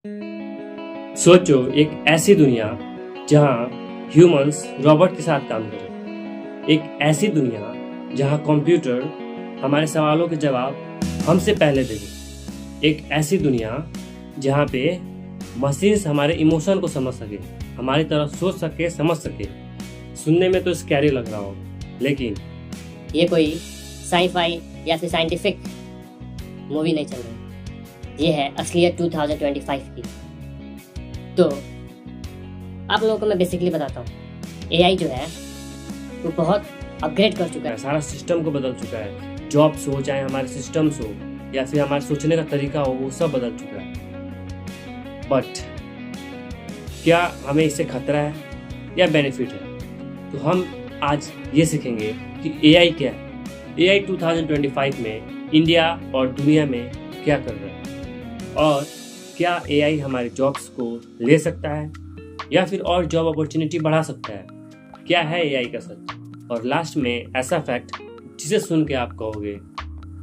सोचो एक ऐसी दुनिया जहां ह्यूमंस रोबोट के साथ काम करें, एक ऐसी दुनिया जहां कंप्यूटर हमारे सवालों के जवाब हमसे पहले दे दे, एक ऐसी दुनिया जहां पे मशीन्स हमारे इमोशन को समझ सके, हमारी तरफ सोच सके, समझ सके। सुनने में तो स्कैरी लग रहा हो, लेकिन ये कोई साईफाई या फिर साइंटिफिक मूवी नहीं चल रही, ये है असलियत 2025 की। तो आप लोगों को मैं बेसिकली बताता हूँ, एआई जो है वो बहुत अपग्रेड कर चुका है, सारा सिस्टम को बदल चुका है। जॉब्स हो, चाहे हमारे सिस्टम्स हो या फिर हमारे सोचने का तरीका हो, वो सब बदल चुका है। बट क्या हमें इससे खतरा है या बेनिफिट है? तो हम आज ये सीखेंगे कि एआई क्या है, एआई 2025 में इंडिया और दुनिया में क्या कर रहा है, और क्या एआई हमारे जॉब्स को ले सकता है या फिर और जॉब अपॉर्चुनिटी बढ़ा सकता है। क्या है एआई का सच, और लास्ट में ऐसा फैक्ट जिसे सुन के आप कहोगे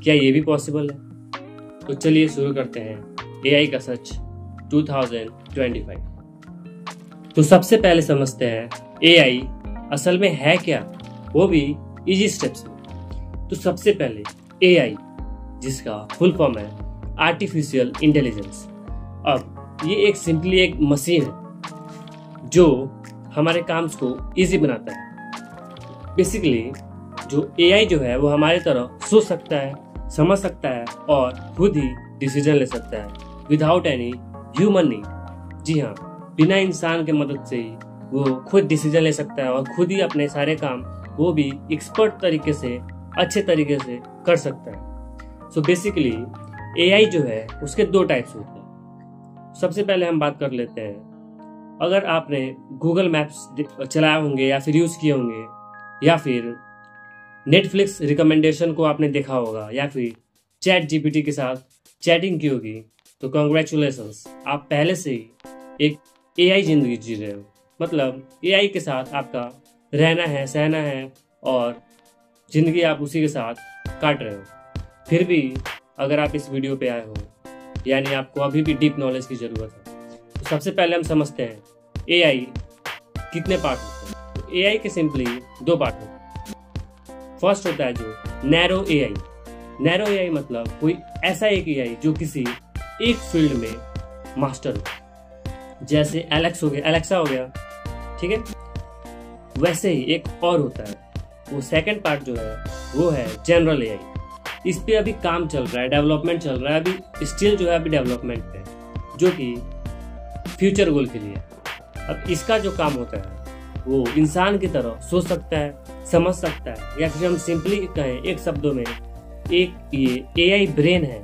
क्या ये भी पॉसिबल है। तो चलिए शुरू करते हैं एआई का सच 2025। तो सबसे पहले समझते हैं एआई असल में है क्या, वो भी इजी स्टेप्स में। तो सबसे पहले एआई, जिसका फुल फॉर्म है आर्टिफिशियल इंटेलिजेंस। अब ये एक सिंपली एक मशीन है जो हमारे काम को इजी बनाता है। बेसिकली जो एआई जो है वो हमारे तरह सोच सकता है, समझ सकता है और खुद ही डिसीजन ले सकता है विदाउट एनी ह्यूमन नीड। जी हाँ, बिना इंसान के मदद से ही वो खुद डिसीजन ले सकता है और खुद ही अपने सारे काम वो भी एक्सपर्ट तरीके से, अच्छे तरीके से कर सकता है। सो बेसिकली एआई जो है उसके दो टाइप्स होते हैं। सबसे पहले हम बात कर लेते हैं, अगर आपने गूगल मैप्स चलाए होंगे या फिर यूज किए होंगे या फिर नेटफ्लिक्स रिकमेंडेशन को आपने देखा होगा या फिर चैट जीपीटी के साथ चैटिंग की होगी, तो कॉन्ग्रेचुलेशंस, आप पहले से ही एक एआई जिंदगी जी रहे हो। मतलब एआई के साथ आपका रहना है, सहना है और जिंदगी आप उसी के साथ काट रहे हो। फिर भी अगर आप इस वीडियो पे आए हो, यानी आपको अभी भी डीप नॉलेज की ज़रूरत है। तो सबसे पहले हम समझते हैं एआई कितने पार्ट होते हैं। तो एआई के सिंपली दो पार्ट होते हैं। फर्स्ट होता है जो नैरो एआई। नैरो एआई मतलब कोई ऐसा एक एआई जो किसी एक फील्ड में मास्टर हो, जैसे एलेक्सा हो गया, ठीक है। वैसे ही एक और होता है, वो सेकंड पार्ट जो है वो है जनरल एआई। इस पे अभी काम चल रहा है, डेवलपमेंट चल रहा है, अभी स्टिल जो है अभी डेवलपमेंट पे है, जो कि फ्यूचर गोल के लिए। अब इसका जो काम होता है वो इंसान की तरह सोच सकता है, समझ सकता है, या फिर हम सिंपली कहें एक शब्दों में, एक ये एआई ब्रेन है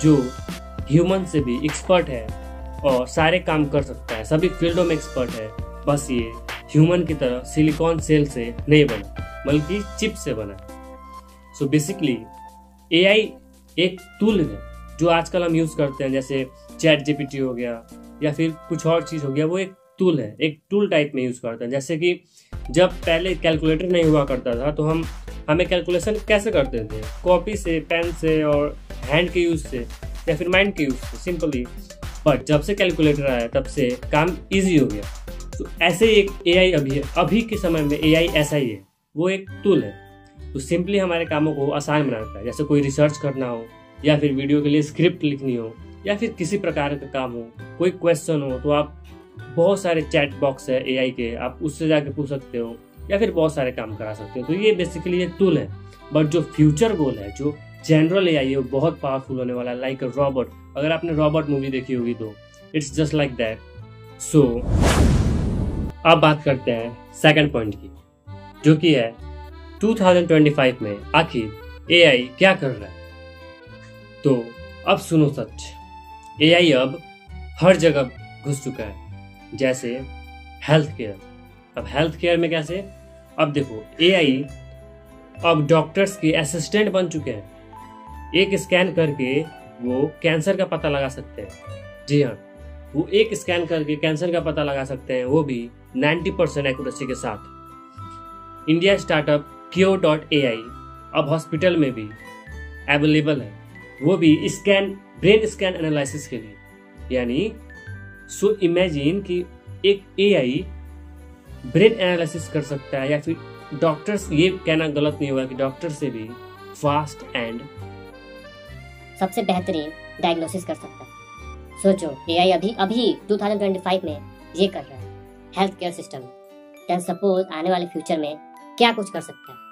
जो ह्यूमन से भी एक्सपर्ट है और सारे काम कर सकता है, सभी फील्डों में एक्सपर्ट है। बस ये ह्यूमन की तरह सिलिकॉन सेल से नहीं बना, बल्कि चिप से बना। सो बेसिकली एआई एक टूल है जो आजकल हम यूज करते हैं, जैसे चैट जीपीटी हो गया या फिर कुछ और चीज हो गया, वो एक टूल है, एक टूल टाइप में यूज करते हैं। जैसे कि जब पहले कैलकुलेटर नहीं हुआ करता था तो हमें कैलकुलेशन कैसे करते थे, कॉपी से, पेन से और हैंड के यूज से या फिर माइंड के यूज से सिंपली। बट जब से कैलकुलेटर आया तब से काम इजी हो गया। तो ऐसे एक एआई अभी के समय में एआई ऐसा ही है, वो एक टूल है। तो सिंपली हमारे कामों को आसान बनाता है, जैसे कोई रिसर्च करना हो या फिर वीडियो के लिए स्क्रिप्ट लिखनी हो या फिर किसी प्रकार का काम हो, कोई क्वेश्चन हो, तो आप बहुत सारे चैट बॉक्स है एआई के, आप उससे जाके पूछ सकते हो या फिर बहुत सारे काम करा सकते हो। तो ये बेसिकली ये टूल है। बट जो फ्यूचर गोल है, जो जनरल एआई है, वो बहुत पावरफुल होने वाला है, लाइक अ रोबोट। अगर आपने रोबोट मूवी देखी होगी तो इट्स जस्ट लाइक दैट। सो अब बात करते हैं सेकंड पॉइंट की, जो कि है 2025 में आखिर एआई क्या कर रहा है। तो अब सुनो सच, एआई अब हर जगह घुस चुका है, जैसे हेल्थ केयर। अब हेल्थ केयर में कैसे, अब देखो एआई अब डॉक्टर्स के असिस्टेंट बन चुके हैं। एक स्कैन करके वो कैंसर का पता लगा सकते हैं। जी हाँ, वो एक स्कैन करके कैंसर का पता लगा सकते हैं, वो भी 90% एक्यूरेसी के साथ। इंडिया स्टार्टअप Cure.ai अब हॉस्पिटल में भी अवेलेबल है, वो भी ब्रेन स्कैन एनालिसिस के लिए। यानी सो इमेजिन कि एक एआई ब्रेन एनालिसिस कर सकता है, या फिर डॉक्टर्स, ये कहना गलत नहीं होगा कि डॉक्टर से भी फास्ट एंड सबसे बेहतरीन डायग्नोसिस कर सकता है। सोचो एआई अभी 2025 में ये कर रहा है हेल्थ केयर सिस्टम में, देन सपोज आने वाले फ्यूचर में क्या कुछ कर सकता है।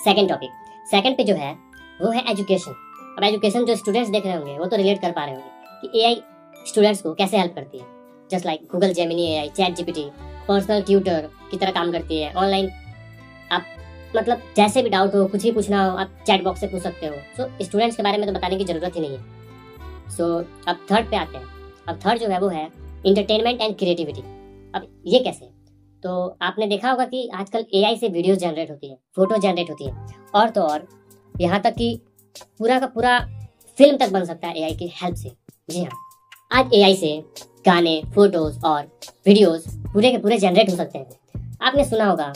सेकंड पे जो है वो है एजुकेशन। अब एजुकेशन जो स्टूडेंट्स देख रहे होंगे वो तो रिलेट कर पा रहे होंगे कि एआई स्टूडेंट्स को कैसे हेल्प करती है। Just like Google Gemini AI, chat GPT personal tutor की तरह काम करती है। ऑनलाइन आप मतलब जैसे भी डाउट हो, कुछ ही पूछना हो, आप चैट बॉक्स से पूछ सकते हो। सो स्टूडेंट्स के बारे में तो बताने की जरूरत ही नहीं है। सो अब थर्ड पे आते हैं। अब थर्ड जो है वो है इंटरटेनमेंट एंड क्रिएटिविटी। अब ये कैसे? तो आपने देखा होगा कि आजकल एआई से वीडियो जनरेट होती है, फोटो जनरेट होती है, और तो और यहाँ तक कि पूरा का पूरा फिल्म तक बन सकता है एआई की हेल्प से। जी हाँ, आज एआई से गाने, फोटोज और वीडियोस पूरे के पूरे जनरेट हो सकते हैं। आपने सुना होगा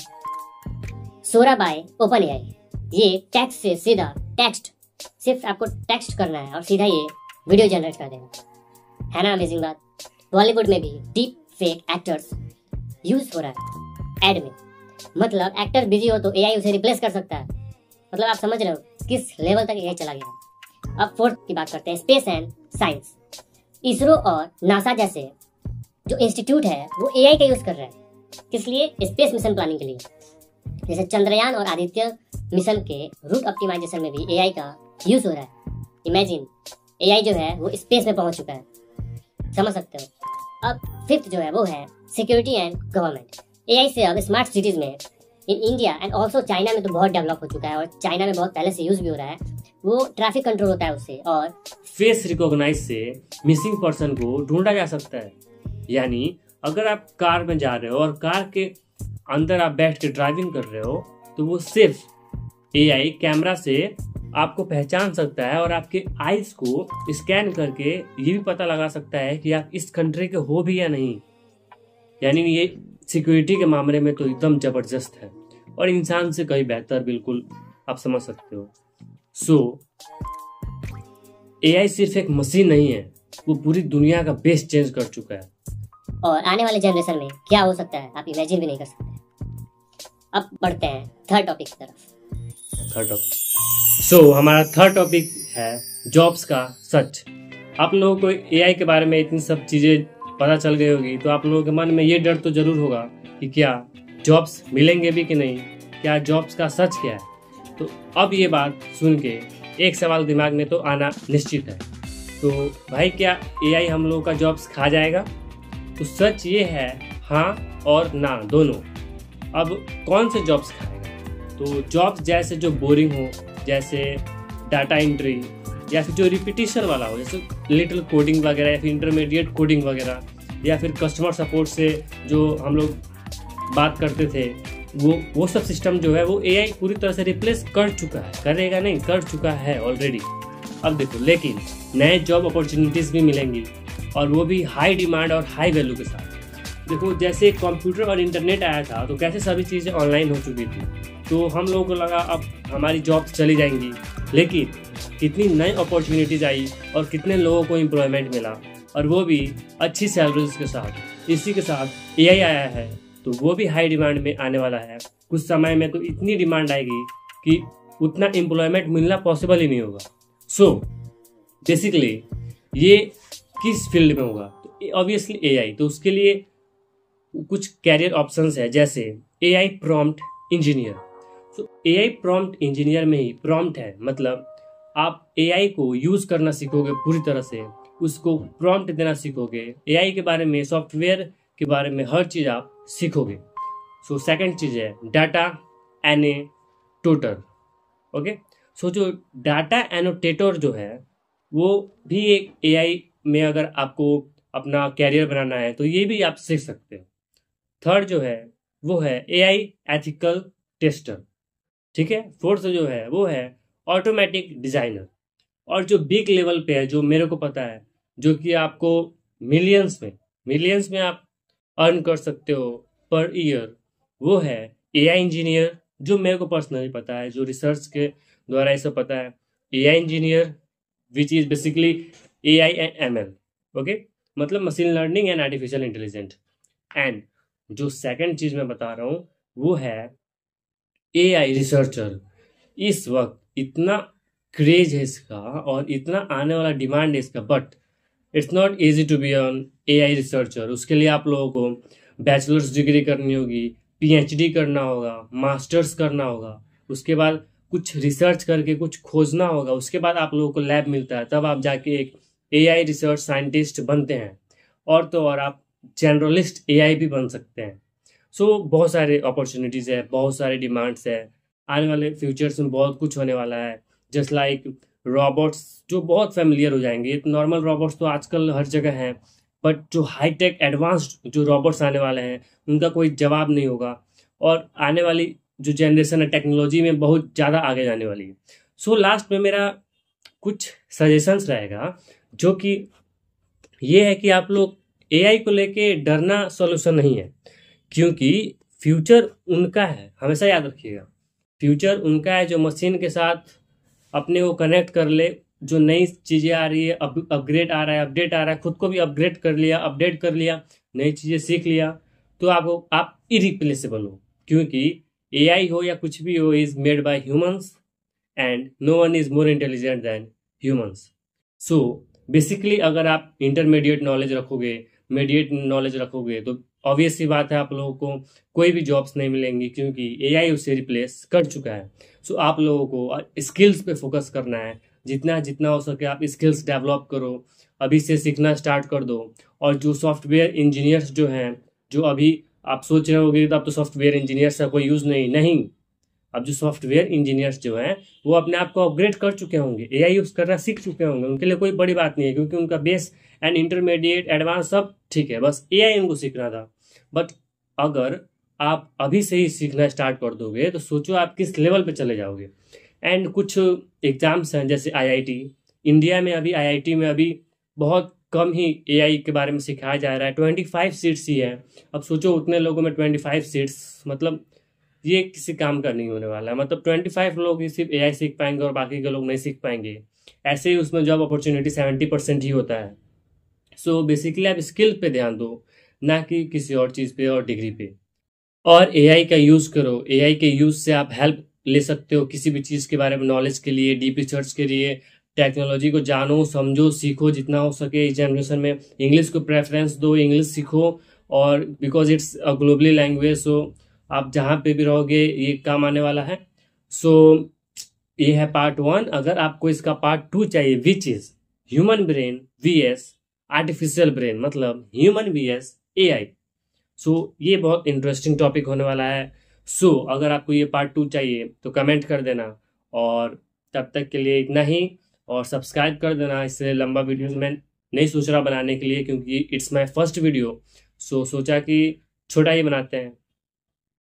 सोरा बाय ओपन एआई। ये टेक्स्ट से सीधा टेक्स्ट, सिर्फ आपको टेक्स्ट करना है और सीधा ये वीडियो जनरेट कर देगा। है ना अमेजिंग बात? बॉलीवुड में भी डीप फेक एक्टर्स यूज हो रहा है एड में। मतलब एक्टर बिजी हो तो एआई उसे रिप्लेस कर सकता है। मतलब आप समझ रहे हो किस लेवल तक एआई चला गया। अब फोर्थ की बात करते हैं, स्पेस एंड साइंस। इसरो और नासा जैसे जो इंस्टीट्यूट है वो एआई का यूज कर रहा है। किस लिए? स्पेस मिशन प्लानिंग के लिए। जैसे चंद्रयान और आदित्य मिशन के रूट ऑप्टिमाइजेशन में भी एआई का यूज हो रहा है। इमेजिन एआई जो है वो स्पेस में पहुंच चुका है, समझ सकते हो। अब फिफ्थ जो है वो है सिक्योरिटी एंड गवर्नमेंट। एआई से अब स्मार्ट सिटीज में in India and also China में तो बहुत डेवलप हो चुका है, और चाइना में बहुत पहले से यूज भी हो रहा है। वो ट्रैफिक कंट्रोल होता है उससे, और फेस रिकॉग्नाइज से मिसिंग पर्सन को ढूंढा जा सकता है। यानी अगर आप कार में जा रहे हो और कार के अंदर आप बैठ के ड्राइविंग कर रहे हो, तो वो सिर्फ एआई कैमरा से आपको पहचान सकता है और आपके आईज को स्कैन करके ये भी पता लगा सकता है कि आप इस कंट्री के हो भी या नहीं। यानी ये सिक्योरिटी के मामले में तो एकदम जबरदस्त है, और इंसान से कहीं बेहतर, बिल्कुल आप समझ सकते हो। सो एआई सिर्फ एक मशीन नहीं है, वो पूरी दुनिया का बेस चेंज कर चुका है। और आने वाले जनरेशन में क्या हो सकता है आप इमेजिन भी नहीं कर सकते। अब बढ़ते हैं थर्ड टॉपिक की तरफ। थर्ड टॉपिक, सो हमारा थर्ड टॉपिक है जॉब्स का सच। आप लोगों को एआई के बारे में इतनी सब चीजें पता चल गई होगी, तो आप लोगों के मन में ये डर तो जरूर होगा कि क्या जॉब्स मिलेंगे भी कि नहीं, क्या जॉब्स का सच क्या है। तो अब ये बात सुन के एक सवाल दिमाग में तो आना निश्चित है, तो भाई क्या एआई हम लोगों का जॉब्स खा जाएगा? तो सच ये है हाँ और ना दोनों। अब कौन से जॉब्स खाएगा? तो जॉब्स जैसे जो बोरिंग हो, जैसे डाटा एंट्री, या फिर जो रिपीटिशन वाला हो, जैसे लिटिल कोडिंग वगैरह, या फिर इंटरमीडिएट कोडिंग वगैरह, या फिर कस्टमर सपोर्ट से जो हम लोग बात करते थे, वो सब सिस्टम जो है वो एआई पूरी तरह से रिप्लेस कर चुका है। करेगा नहीं, कर चुका है ऑलरेडी। अब देखो, लेकिन नए जॉब अपॉर्चुनिटीज़ भी मिलेंगी, और वो भी हाई डिमांड और हाई वैल्यू के साथ। देखो, जैसे कंप्यूटर और इंटरनेट आया था तो कैसे सभी चीज़ें ऑनलाइन हो चुकी थी, तो हम लोगों को लगा अब हमारी जॉब्स चली जाएंगी, लेकिन कितनी नई अपॉर्चुनिटीज़ आई और कितने लोगों को एम्प्लॉयमेंट मिला, और वो भी अच्छी सैलरीज के साथ। इसी के साथ एआई आया है, तो वो भी हाई डिमांड में आने वाला है। कुछ समय में तो इतनी डिमांड आएगी कि उतना एम्प्लॉयमेंट मिलना पॉसिबल ही नहीं होगा। सो बेसिकली ये किस फील्ड में होगा? तो ऑब्वियसली एआई। तो उसके लिए कुछ कैरियर ऑप्शंस है, जैसे एआई प्रॉम्प्ट इंजीनियर। तो एआई प्रॉम्प्ट इंजीनियर में ही प्रॉम्प्ट है, मतलब आप एआई को यूज करना सीखोगे पूरी तरह से, उसको प्रॉम्प्ट देना सीखोगे, एआई के बारे में, सॉफ्टवेयर के बारे में हर चीज़ आप सीखोगे। सो सेकंड चीज़ है डाटा एनोटेटर। ओके, सो जो डाटा एनोटेटर जो है वो भी एक एआई में, अगर आपको अपना कैरियर बनाना है तो ये भी आप सीख सकते हो। थर्ड जो है वो है एआई एथिकल टेस्टर। ठीक है, फोर्थ जो है वो है ऑटोमेटिक डिजाइनर। और जो बिग लेवल पे है, जो मेरे को पता है, जो कि आपको मिलियंस में आप अर्न कर सकते हो पर ईयर, वो है एआई इंजीनियर। जो मेरे को पर्सनली पता है, जो रिसर्च के द्वारा ऐसा पता है, AI engineer which is basically AI and ML. Okay, मतलब machine learning and artificial intelligent. And जो सेकंड चीज मैं बता रहा हूँ वो है एआई रिसर्चर। इस वक्त इतना क्रेज है इसका और इतना आने वाला डिमांड है इसका, but it's not easy to be on AI researcher. उसके लिए आप लोगों को बैचलर्स डिग्री करनी होगी, पीएचडी करना होगा, मास्टर्स करना होगा, उसके बाद कुछ रिसर्च करके कुछ खोजना होगा, उसके बाद आप लोगों को लैब मिलता है, तब आप जाके एक एआई रिसर्च साइंटिस्ट बनते हैं। और तो और आप जनरलिस्ट एआई भी बन सकते हैं। सो बहुत सारे अपॉर्चुनिटीज़ है, बहुत सारे डिमांड्स है। आने वाले फ्यूचर्स में बहुत कुछ होने वाला है। जस्ट लाइक रोबोट्स जो बहुत फेमिलियर हो जाएंगे। नॉर्मल रोबोट्स तो आजकल हर जगह हैं, बट जो हाईटेक एडवांस्ड जो रोबोट्स आने वाले हैं उनका कोई जवाब नहीं होगा। और आने वाली जो जनरेशन है टेक्नोलॉजी में बहुत ज़्यादा आगे जाने वाली है। सो लास्ट में मेरा कुछ सजेशंस रहेगा, जो कि ये है कि आप लोग एआई को लेके डरना सॉल्यूशन नहीं है, क्योंकि फ्यूचर उनका है। हमेशा याद रखिएगा, फ्यूचर उनका है जो मशीन के साथ अपने को कनेक्ट कर ले, जो नई चीज़ें आ रही है, अपग्रेड आ रहा है, अपडेट आ रहा है, खुद को भी अपग्रेड कर लिया, अपडेट कर लिया, नई चीज़ें सीख लिया, तो आप इरिप्लेसेबल हो। क्योंकि एआई हो या कुछ भी हो, is made by humans and no one is more intelligent than humans. So basically अगर आप इंटरमीडिएट नॉलेज रखोगे, मीडिएट नॉलेज रखोगे, तो ऑब्वियस सी बात है आप लोगों को कोई भी जॉब्स नहीं मिलेंगी, क्योंकि एआई उसे रिप्लेस कर चुका है। सो आप लोगों को स्किल्स पे फोकस करना है। जितना जितना हो सके आप स्किल्स डेवलप करो, अभी से सीखना स्टार्ट कर दो। और जो सॉफ्टवेयर इंजीनियर्स जो हैं, जो अभी आप सोच रहे होगे तो अब तो सॉफ्टवेयर इंजीनियर्स का कोई यूज़ नहीं, अब जो सॉफ्टवेयर इंजीनियर्स जो हैं वो अपने आप को अपग्रेड कर चुके होंगे, एआई यूज़ करना सीख चुके होंगे, उनके लिए कोई बड़ी बात नहीं है, क्योंकि उनका बेस एंड इंटरमीडिएट एडवांस सब ठीक है, बस एआई उनको सीखना था। बट अगर आप अभी से ही सीखना स्टार्ट कर दोगे तो सोचो आप किस लेवल पे चले जाओगे। एंड कुछ एग्जाम्स हैं जैसे आईआईटी, इंडिया में अभी आईआईटी में अभी बहुत कम ही एआई के बारे में सिखाया जा रहा है। 25 सीट्स ही है। अब सोचो उतने लोगों में 25 सीट्स, मतलब ये किसी काम का नहीं होने वाला है। मतलब 25 लोग ही सिर्फ एआई सीख पाएंगे और बाकी के लोग नहीं सीख पाएंगे। ऐसे ही उसमें जॉब अपॉर्चुनिटी 70% ही होता है। सो बेसिकली आप स्किल पे ध्यान दो, ना कि किसी और चीज़ पे और डिग्री पे। और एआई का यूज़ करो। एआई के यूज़ से आप हेल्प ले सकते हो किसी भी चीज़ के बारे में, नॉलेज के लिए, डीप रिसर्च के लिए। टेक्नोलॉजी को जानो, समझो, सीखो जितना हो सके। इस जनरेशन में इंग्लिश को प्रेफरेंस दो, इंग्लिश सीखो। और because it's a globally language, so आप जहाँ पे भी रहोगे ये काम आने वाला है। सो ये है पार्ट 1। अगर आपको इसका पार्ट 2 चाहिए, which is human brain V S artificial brain, मतलब ह्यूमन वीएस एआई, सो ये बहुत इंटरेस्टिंग टॉपिक होने वाला है। सो अगर आपको ये पार्ट 2 चाहिए तो कमेंट कर देना। और तब तक के लिए इतना ही, और सब्सक्राइब कर देना। इससे लंबा वीडियो मैं नहीं सोच रहा बनाने के लिए, क्योंकि इट्स माय फर्स्ट वीडियो। सो सोचा कि छोटा ही बनाते हैं।